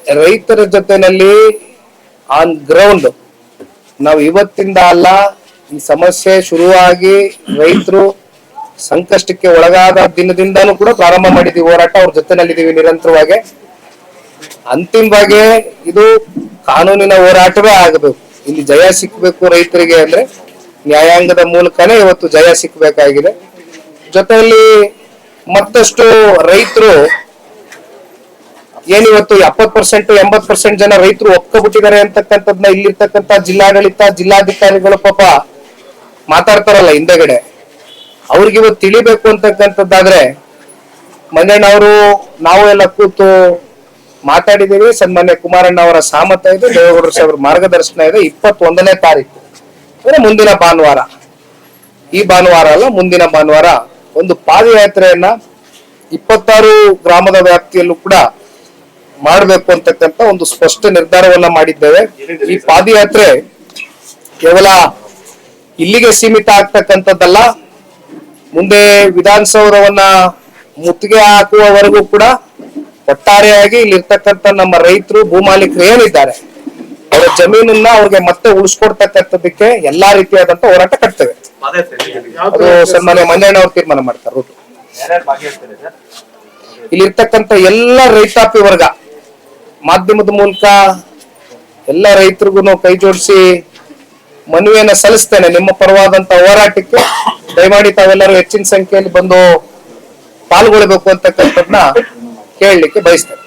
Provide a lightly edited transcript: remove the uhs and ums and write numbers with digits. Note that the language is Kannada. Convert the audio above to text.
ರೈತರ ಜೊತೆನಲ್ಲಿ ಆನ್ ಗ್ರೌಂಡ್ ನಾವು ಇವತ್ತಿಂದ ಅಲ್ಲ, ಈ ಸಮಸ್ಯೆ ಶುರುವಾಗಿ ರೈತರು ಸಂಕಷ್ಟಕ್ಕೆ ಒಳಗಾದ ದಿನದಿಂದನೂ ಕೂಡ ಪ್ರಾರಂಭ ಮಾಡಿದೀವಿ ಹೋರಾಟ. ಅವ್ರ ಜೊತೆನಲ್ಲಿದ್ದೀವಿ ನಿರಂತರವಾಗಿ. ಅಂತಿಮವಾಗಿ ಇದು ಕಾನೂನಿನ ಹೋರಾಟವೇ ಆಗಬೇಕು. ಇಲ್ಲಿ ಜಯ ಸಿಕ್ಬೇಕು ರೈತರಿಗೆ ಅಂದ್ರೆ ನ್ಯಾಯಾಂಗದ ಮೂಲಕನೇ ಇವತ್ತು ಜಯ ಸಿಕ್ಬೇಕಾಗಿದೆ. ಜೊತೆಯಲ್ಲಿ ಮತ್ತಷ್ಟು ರೈತರು ಏನಿವತ್ತು 70% 80% ಜನ ರೈತರು ಒಪ್ಕೊಬಿಟ್ಟಿದ್ದಾರೆ ಅಂತಕ್ಕಂಥದ್ನ ಇಲ್ಲಿರ್ತಕ್ಕಂಥ ಜಿಲ್ಲಾಡಳಿತ ಜಿಲ್ಲಾಧಿಕಾರಿಗಳು ಪಾಪ ಮಾತಾಡ್ತಾರಲ್ಲ ಹಿಂದೆಗಡೆ, ಅವ್ರಿಗೆ ಇವತ್ತು ತಿಳಿಬೇಕು ಅಂತಕ್ಕಂಥದ್ದಾದ್ರೆ ಮಂಜಣ್ಣ ಅವರು ನಾವು ಎಲ್ಲ ಕೂತು ಮಾತಾಡಿದೀವಿ. ಸನ್ಮಾನ್ಯ ಕುಮಾರಣ್ಣ ಅವರ ಸಾಮತ ಇದೆ, ದೇವೇಗೌಡರ ಸಾಹೇಬ್ರ ಮಾರ್ಗದರ್ಶನ ಇದೆ. 21ನೇ ತಾರೀಕು ಅಂದ್ರೆ ಮುಂದಿನ ಭಾನುವಾರ, ಈ ಭಾನುವಾರ ಅಲ್ಲ ಮುಂದಿನ ಭಾನುವಾರ ಒಂದು ಪಾದಯಾತ್ರೆಯನ್ನ 26 ಗ್ರಾಮದ ವ್ಯಾಪ್ತಿಯಲ್ಲೂ ಕೂಡ ಮಾಡಬೇಕು ಅಂತಕ್ಕಂಥ ಒಂದು ಸ್ಪಷ್ಟ ನಿರ್ಧಾರವನ್ನ ಮಾಡಿದ್ದೇವೆ. ಈ ಪಾದಯಾತ್ರೆ ಕೇವಲ ಇಲ್ಲಿಗೆ ಸೀಮಿತ ಆಗ್ತಕ್ಕಂಥದ್ದಲ್ಲ, ಮುಂದೆ ವಿಧಾನಸೌಧವನ್ನ ಮುತ್ತಿಗೆ ಹಾಕುವವರೆಗೂ ಕೂಡ ಒಟ್ಟಾರೆಯಾಗಿ ಇಲ್ಲಿರ್ತಕ್ಕಂಥ ನಮ್ಮ ರೈತರು ಭೂಮಾಲೀಕರು ಏನಿದ್ದಾರೆ ಅವರ ಜಮೀನನ್ನ ಅವ್ರಿಗೆ ಮತ್ತೆ ಉಳಿಸ್ಕೊಡ್ತಕ್ಕಂಥದಕ್ಕೆ ಎಲ್ಲಾ ರೀತಿಯಾದಂತ ಹೋರಾಟ ಕಟ್ತೇವೆ. ಅದು ಸನ್ಮಾನ್ಯ ಮಂಜಣ್ಣ ಅವ್ರು ತೀರ್ಮಾನ ಮಾಡ್ತಾರೆ. ಇಲ್ಲಿರ್ತಕ್ಕಂಥ ಎಲ್ಲ ರೈತಾಪಿ ವರ್ಗ ಮಾಧ್ಯಮದ ಮೂಲಕ ಎಲ್ಲ ರೈತರಿಗೂ ಕೈ ಜೋಡಿಸಿ ಮನವಿಯನ್ನ ಸಲ್ಲಿಸ್ತೇನೆ. ನಿಮ್ಮ ಪರವಾದಂತ ಹೋರಾಟಕ್ಕೆ ದಯಮಾಡಿ ತಾವೆಲ್ಲರೂ ಹೆಚ್ಚಿನ ಸಂಖ್ಯೆಯಲ್ಲಿ ಬಂದು ಪಾಲ್ಗೊಳ್ಬೇಕು ಅಂತಕ್ಕಂಥದ್ದನ್ನ ಕೇಳಲಿಕ್ಕೆ ಬಯಸ್ತೇನೆ.